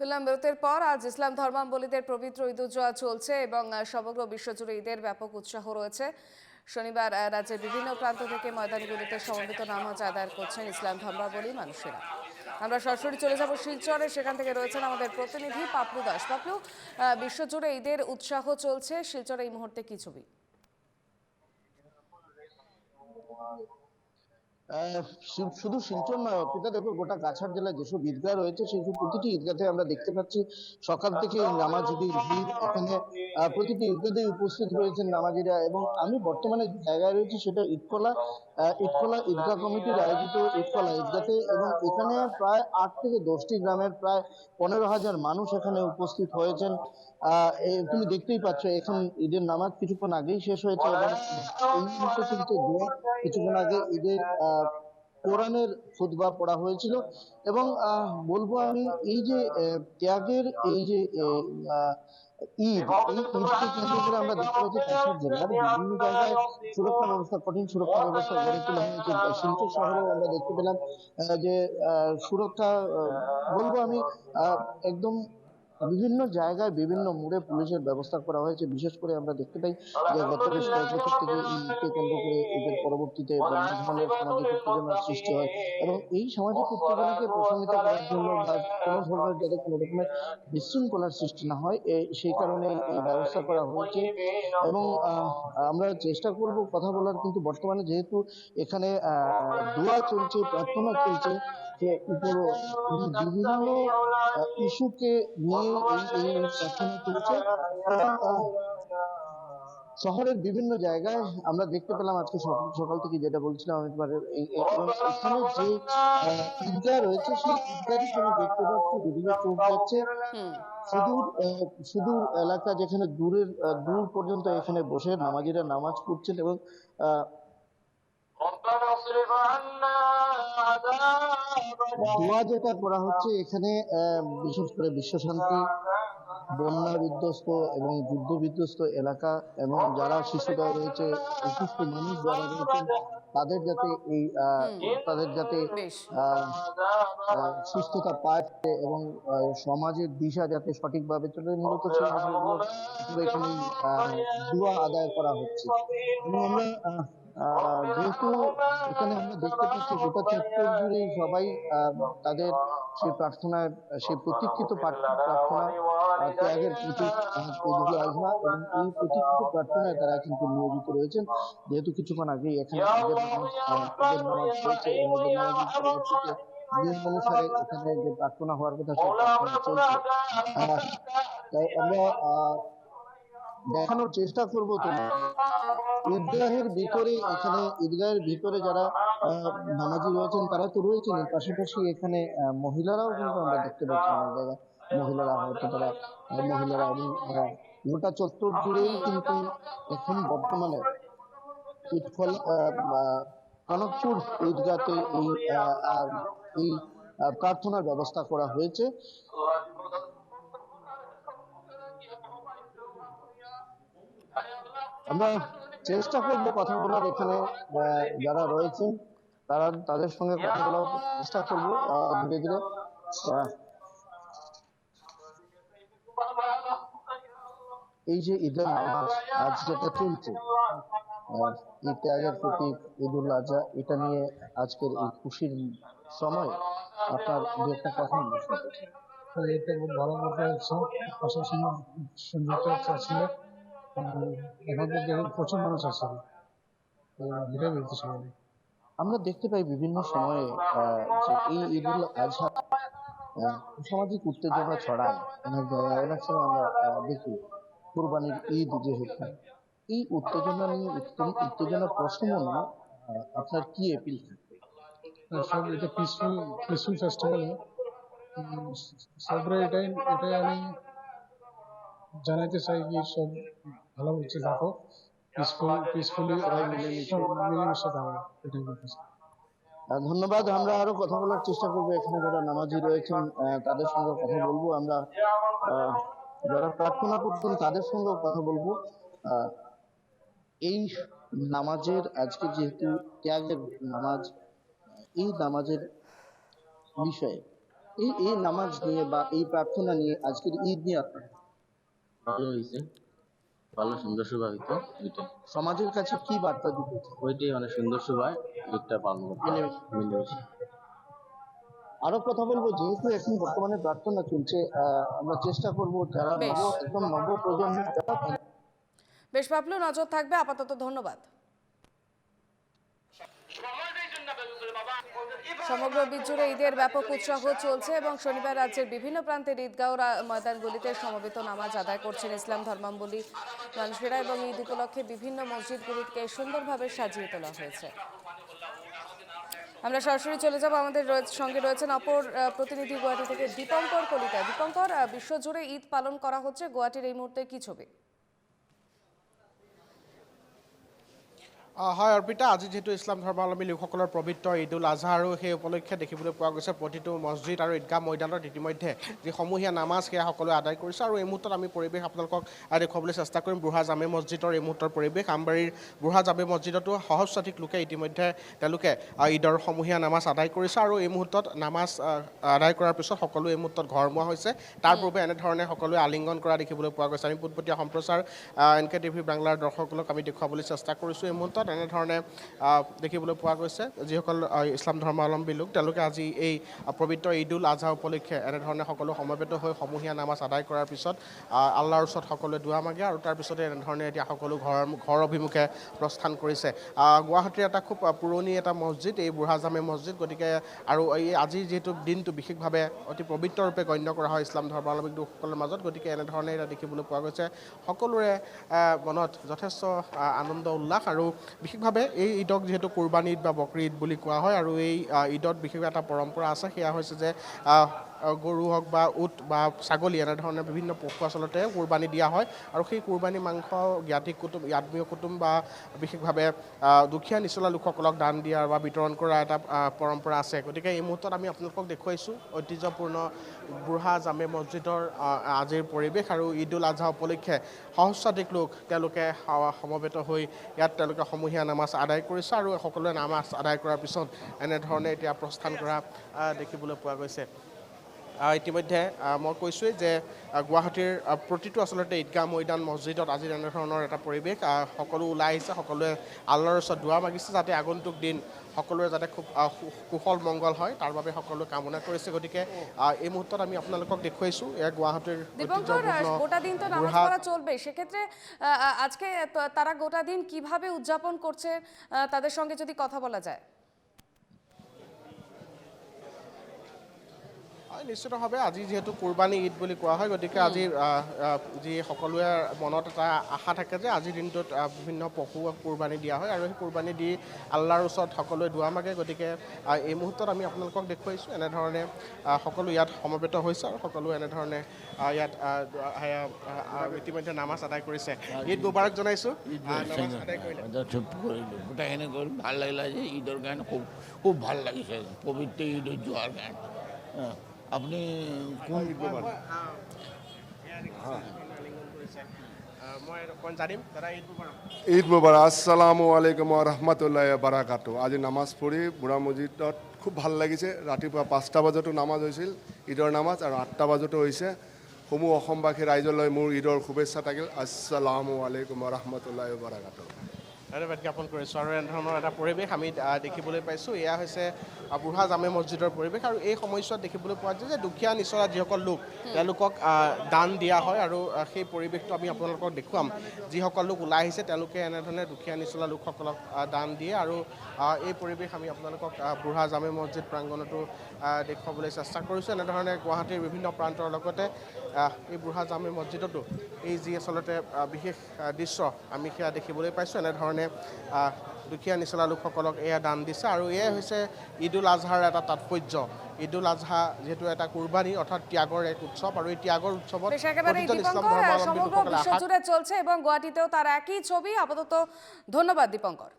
Film বিরতির পর আজ ইসলাম ধর্মাবলম্বীদের পবিত্র ঈদ উল জুহা চলছে এবং সমগ্র বিশ্বজুড়ে ঈদের ব্যাপক উৎসাহ রয়েছে। শনিবার রাজ্যের বিভিন্ন প্রান্ত থেকে ময়দানগুলিতে সমবেত নামাজ আদায় করছেন ইসলাম ধর্মাবলম্বী মানুষেরা। আমরা সরাসরি চলে যাব শিলচরে, সেখান থেকে রয়েছেন আমাদের প্রতিনিধি পাপলু দাস। পাপলু, বিশ্বজুড়ে ঈদের উৎসাহ চলছে, শিলচরে এই মুহূর্তে কি ছবি? শুধু শিলচর নয় অর্পিতা, দেখো গোটা কাছাড় জেলায় যেসব ঈদগাহ রয়েছে সেই সব প্রতিটি ঈদগাতে আমরা দেখতে পাচ্ছি সকাল থেকে নামাজিদের ভিড় এখানে। প্রতিটি ঈদগাতেই উপস্থিত রয়েছেন নামাজিরা। এবং আমি বর্তমানে যে জায়গায় রয়েছি সেটা ইটখলা ইটখলা ঈদগাহ কমিটির আয়োজিত ইটখলা ঈদগাতে, এবং এখানে প্রায় 8 থেকে 10টি গ্রামের প্রায় 15,000 মানুষ এখানে উপস্থিত হয়েছেন। তুমি দেখতেই পাচ্ছ এখন ঈদের নামাজ কিছুক্ষণ আগেই শেষ হয়েছে এবং এই মুহূর্তে কিন্তু দোয়া কিছুক্ষণ আগে ঈদের কোরআনের খুতবা পড়া হয়েছিল। এবং বলবো আমি এই যে ত্যাগের এই যে ঈদ, এই ঈদকে কেন্দ্র করে আমরা দেখতে পাচ্ছি কাছাড় জেলার বিভিন্ন জায়গায় সুরক্ষা ব্যবস্থা, কঠিন সুরক্ষা ব্যবস্থা গড়ে তোলা হয়েছে। শিলচর শহরেও আমরা দেখতে পেলাম যে সুরক্ষা বলবো আমি একদম বিভিন্ন জায়গায় বিভিন্ন মোড়ে পুলিশের ব্যবস্থা করা হয়েছে। বিশেষ করে আমরা দেখতে পাই যে গত বেশ কয়েক বছর থেকে এই ঈদকে কেন্দ্র করে ঈদের পরবর্তীতে বিভিন্ন ধরনের সামাজিক উত্তেজনার সৃষ্টি হয়, এবং এই সামাজিক উত্তেজনাকে প্রশমিত করার জন্য বা কোনো ধরনের যাতে কোনো রকমের বিশৃঙ্খলার সৃষ্টি না হয় সেই কারণে এই ব্যবস্থা করা হয়েছে। এবং আমরা চেষ্টা করব কথা বলার, কিন্তু বর্তমানে যেহেতু এখানে দোয়া চলছে, প্রার্থনা চলছে, যে উপর বিভিন্ন ইস্যুকে নিয়ে এই প্রার্থনা চলছে। শহরের বিভিন্ন জায়গায় আমরা দেখতে পেলাম আজকে সকাল সকাল থেকে, যেটা বলছিলাম আমি তোমার এবং এখানে যে ঈদগাহ রয়েছে সেই ঈদগাহটি তুমি দেখতে পাচ্ছ যেদিকে চোখ যাচ্ছে সুদূর সুদূর এলাকা, যেখানে দূর পর্যন্ত এখানে বসে নামাজিরা নামাজ পড়ছেন। এবং দোয়া যেটা করা হচ্ছে এখানে বিশেষ করে বিশ্বশান্তি, বন্যা বিধ্বস্ত এবং যুদ্ধ বিধ্বস্ত এলাকা এবং যারা শিশুরা রয়েছে, অসুস্থ মানুষ যারা রয়েছেন, তাদের যাতে এই তাদের যাতে বেশ। সুস্থতা পায় এবং সমাজের দিশা যাতে সঠিকভাবে চলে, মূলত সেই বিষয়গুলো এখানে দোয়া আদায় করা হচ্ছে। এবং আমরা যেহেতু এখানে আমরা দেখতে পাচ্ছি গোটা চত্বর জুড়েই সবাই তাদের সেই প্রার্থনায়, সেই প্রতীক্ষিত প্রার্থনা, ত্যাগের প্রতীক ঈদ উল আজহা, এবং এই প্রতীক্ষিত প্রার্থনায় তারা কিন্তু নিয়োজিত রয়েছেন। যেহেতু কিছুক্ষণ আগেই এখানে ঈদের নামাজ হয়েছে এবং ঈদের নামাজের পরবর্তীতে নিয়ম অনুসারে এখানে যে প্রার্থনা হওয়ার কথা সেই প্রার্থনা চলছে। তাই আমরা দেখানোর চেষ্টা করবো তোমার ঈদগাহের ভিতরে যারা নামাজি রয়েছেন তারা তো রয়েছেন, পাশাপাশি এখানে মহিলারাও কিন্তু আমরা দেখতে পাচ্ছি অনেক জায়গায় মহিলারা হয়তো তারা মহিলারা এবং গোটা চত্বর জুড়েই কিন্তু এখন বর্তমানে ঈদফল কনকপুর ঈদগাতে এই প্রার্থনার ব্যবস্থা করা হয়েছে। আমরা চেষ্টা করবো কথা বলার, এখানে যারা রয়েছেন তাদের সঙ্গে কথা বলার চেষ্টা করবো ধীরে ধীরে। এই যে ঈদের নামাজ আজ যেটা চলছে, ঈদ ত্যাগের প্রতীক ঈদ উল আজহা, এটা নিয়ে আজকের এই খুশির সময় আপনার দু একটা কথা আমরা শুনতে চাই। এটা খুব ভালো কথা হচ্ছে, পাশাপাশি সংযুক্ত ছিল এখন তো দেখুন প্রচুর মানুষ আছে, এটাই বলতে চাই। আমরা দেখতে পাই বিভিন্ন সময়ে যে এই ঈদ উল আজহা সামাজিক উত্তেজনা ছড়ায় অনেক জায়গায়। অনেক সময় আমরা দেখি কোরবানির ঈদ যেহেতু, এই উত্তেজনা নিয়ে উত্তেজনা প্রশমনে আপনার কি এপিল থাকবে? সব এটা পিসফুল ফেস্টিভ্যাল, সবরে এটাই এটাই আমি জানাইতে চাই কি সব ভালো হচ্ছে, দেখো পিসফুলি মিলেমিশে থাকো, এটাই বলতে চাই। ধন্যবাদ। আমরা আরো কথা বলার চেষ্টা করবো, এখানে যারা নামাজি রয়েছেন তাদের সঙ্গে কথা বলবো আমরা, যারা প্রার্থনা করছেন তাদের সঙ্গেও কথা বলবো। এই নামাজের আজকে যেহেতু ত্যাগের নামাজ, এই নামাজের বিষয়ে এই নামাজ নিয়ে বা এই প্রার্থনা নিয়ে আজকের ঈদ নিয়ে আপনার ভালো হয়েছে, ভালো সুন্দর শোভা হইতো ওইটাই। সমাজের কাছে কি বার্তা দিতে চান? ওইটাই অনেক সুন্দর শোভায় ঈদটা পালন করতে হবে মিলেমিশে। আরো কথা বলবো, যেহেতু এখন বর্তমানে প্রার্থনা চলছে, আমরা চেষ্টা করব যারা বেশ একদম নব প্রজন্মের যারা বেশ পাপলু, নজর থাকবে। আপাতত ধন্যবাদ। সমগ্র বীজ জুড়ে ঈদের ব্যাপক উৎসাহ চলছে এবং শনিবার রাজ্যের বিভিন্ন প্রান্তের ঈদগাঁও ময়দানগুলিতে সমবেত নামাজ আদায় করছেন ইসলাম ধর্মাবলম্বী মানুষেরা এবং ঈদ উপলক্ষে বিভিন্ন মসজিদগুলিকে সুন্দরভাবে সাজিয়ে তোলা হয়েছে। আমরা সরাসরি চলে যাব, আমাদের সঙ্গে রয়েছেন অপর প্রতিনিধি গুয়াহাটি থেকে দীপঙ্কর কলিতা। দীপঙ্কর, বিশ্বজুড়ে ঈদ পালন করা হচ্ছে, গুয়াহাটির এই মুহূর্তে কি ছবি? হয় অৰ্পিতা, আজি যিহেতু ইছলাম ধৰ্মাৱলম্বী লোকসকলৰ পবিত্ৰ ঈদ উল আজহা আৰু সেই উপলক্ষে দেখিবলৈ পোৱা গৈছে প্ৰতিটো মছজিদ আৰু ঈদগাহ মৈদানত ইতিমধ্যে যি সমূহীয়া নামাজ সেয়া সকলোৱে আদায় কৰিছে। আৰু এই মুহূৰ্তত আমি পৰিৱেশ আপোনালোকক দেখুৱাবলৈ চেষ্টা কৰিম বুঢ়া জামে মছজিদৰ এই মুহূৰ্তৰ পৰিৱেশ। আমবাৰীৰ বুঢ়া জামে মছজিদতো সহস্ৰাধিক লোকে ইতিমধ্যে তেওঁলোকে ঈদৰ সমূহীয়া নামাজ আদায় কৰিছে। আৰু এই মুহূৰ্তত নামাজ আদায় কৰাৰ পিছত সকলো এই মুহূৰ্তত ঘৰমুৱা হৈছে। তাৰ পূৰ্বে এনেধৰণে সকলোৱে আলিংগন কৰা দেখিবলৈ পোৱা গৈছে। আমি পোনপটীয়া সম্প্ৰচাৰ NKTV বাংলাৰ দৰ্শকসকলক আমি দেখুৱাবলৈ চেষ্টা কৰিছোঁ। এই মুহূৰ্তত এনেধৰণে দেখিবলৈ পোৱা গৈছে যিসকল ইছলাম ধৰ্মাৱলম্বী লোক তেওঁলোকে আজি এই পবিত্ৰ ঈদ উল আজহা উপলক্ষে এনেধৰণে সকলো সমবেত হৈ সমূহীয়া নামাজ আদায় কৰাৰ পিছত আল্লাহৰ ওচৰত সকলোৱে দুৱা মাগে আৰু তাৰপিছতে এনেধৰণে এতিয়া সকলো ঘৰ অভিমুখে প্ৰস্থান কৰিছে। গুৱাহাটীৰ এটা খুব পুৰণি এটা মছজিদ এই বুঢ়া জামে মছজিদ, গতিকে আৰু এই আজি যিহেতু দিনটো বিশেষভাৱে অতি পবিত্ৰৰূপে গণ্য কৰা হয় ইছলাম ধৰ্মাৱলম্বী লোকসকলৰ মাজত, গতিকে এনেধৰণে এটা দেখিবলৈ পোৱা গৈছে সকলোৰে মনত যথেষ্ট আনন্দ উল্লাস। আৰু বিশেষভাৱে এই ঈদক যিহেতু কুৰবানী ঈদ বা বকৰি ঈদ বুলি কোৱা হয় আৰু এই ঈদত বিশেষ এটা পৰম্পৰা আছে, সেয়া হৈছে যে গৰু হওক বা উট বা ছাগলী এনেধৰণে বিভিন্ন পশু আচলতে কুৰবানী দিয়া হয় আৰু সেই কুৰবানী মাংস জ্ঞাতি কুটুম আত্মীয় কুটুম বা বিশেষভাৱে দুখীয়া নিচলা লোকসকলক দান দিয়াৰ বা বিতৰণ কৰা এটা পৰম্পৰা আছে। গতিকে এই মুহূৰ্তত আমি আপোনালোকক দেখুৱাইছোঁ ঐতিহ্যপূৰ্ণ বুঢ়া জামে মছজিদৰ আজিৰ পৰিৱেশ। আৰু ঈদ উল আজহা উপলক্ষে সহস্ৰাধিক লোক তেওঁলোকে সমবেত হৈ ইয়াত তেওঁলোকে সমূহীয়া নামাজ আদায় কৰিছে আৰু সকলোৱে নামাজ আদায় কৰাৰ পিছত এনেধৰণে এতিয়া প্ৰস্থান কৰা দেখিবলৈ পোৱা গৈছে। ইতিমধ্যে মই কৈছোঁৱেই যে গুৱাহাটীৰ প্ৰতিটো আচলতে ঈদগাহ মৈদান মছজিদত আজি এনেধৰণৰ এটা পৰিৱেশ। সকলো ওলাই আহিছে, সকলোৱে আল্লাহৰ ওচৰত দুৱা মাগিছে যাতে আগন্তুক দিন সকলোৰে যাতে খুব কুশল মংগল হয় তাৰ বাবে সকলোৱে কামনা কৰিছে। গতিকে এই মুহূৰ্তত আমি আপোনালোকক দেখুৱাইছোঁ এয়া গুৱাহাটীৰ দীপঙ্কর, গোটা দিন তো নামাজ পড়া চলবে, সেক্ষেত্রে আজকে তারা গোটা দিন কিভাবে উদযাপন করছে তাদের সঙ্গে যদি কথা বলা যায়। নিশ্চিতভাৱে আজি যিহেতু কুৰবানী ঈদ বুলি কোৱা হয়, গতিকে আজি যি সকলোৱে মনত এটা আশা থাকে যে আজিৰ দিনটোত বিভিন্ন পশু কুৰবানী দিয়া হয় আৰু সেই কুৰবানী দি আল্লাহৰ ওচৰত সকলোৱে দুৱা মাগে। গতিকে এই মুহূৰ্তত আমি আপোনালোকক দেখুৱাইছোঁ এনেধৰণে সকলো ইয়াত সমবেত হৈছে আৰু সকলো এনেধৰণে ইয়াত ইতিমধ্যে নামাজ আদায় কৰিছে। ঈদ মুবাৰক জনাইছোঁ। নামাজ আদায় কৰিলে গোটেইখিনি কৰি ভাল লাগিলে যে ঈদৰ কাৰণে খুব খুব ভাল লাগিছে, পবিত্ৰ ঈদত যোৱাৰ কাৰণে। আপুনি কোন ঈদ মুবাৰক। আসসালামু আলাইকুম রহমতুল্লাহ বারাকাতু। আজি নামাজ পঢ়ি বুঢ়া মছজিদত খুব ভাল লাগিছে। ৰাতিপুৱা 5টা বজাতো নামাজ হৈছিল ঈদৰ নামাজ আৰু 8টা বজাতো হৈছে। সমূহ অসমবাসী ৰাইজলৈ মোৰ ঈদৰ শুভেচ্ছা থাকিল। আসসালামু আলাইকুম রহমতুল্লাহ বারাকাতু। ধন্যবাদ জ্ঞাপন কৰিছোঁ। আৰু এনেধৰণৰ এটা পৰিৱেশ আমি দেখিবলৈ পাইছোঁ। এয়া হৈছে বুঢ়া জামে মছজিদৰ পৰিৱেশ আৰু এই সময়ছোৱাত দেখিবলৈ পোৱা যায় যে দুখীয়া নিচলা যিসকল লোক তেওঁলোকক দান দিয়া হয় আৰু সেই পৰিৱেশটো আমি আপোনালোকক দেখুৱাম। যিসকল লোক ওলাই আহিছে তেওঁলোকে এনেধৰণে দুখীয়া নিচলা লোকসকলক দান দিয়ে আৰু এই পৰিৱেশ আমি আপোনালোকক বুঢ়া জামে মছজিদ প্ৰাংগণতো দেখুৱাবলৈ চেষ্টা কৰিছোঁ। এনেধৰণে গুৱাহাটীৰ বিভিন্ন প্ৰান্তৰ লগতে এই বুঢ়া জামে মছজিদতো এই যি আচলতে বিশেষ দৃশ্য আমি সেয়া দেখিবলৈ পাইছোঁ। এনেধৰণে দুখীয়া নিচলা লোকসকলক এয়া দান দিছে আৰু এয়াই হৈছে ঈদ উল আজহাৰ এটা তাৎপৰ্য। ঈদ উল আজহা যিহেতু এটা কুৰবানী অৰ্থাৎ ত্যাগৰ এক উৎসৱ আৰু এই ত্যাগৰ উৎসৱত ইছলাম ধৰ্মাৱলম্বী লোকসকলে বিশ্বজুড়ে চলছে এবং গুয়াহাটিতেও তার একই ছবি। আপাতত ধন্যবাদ দীপঙ্কর।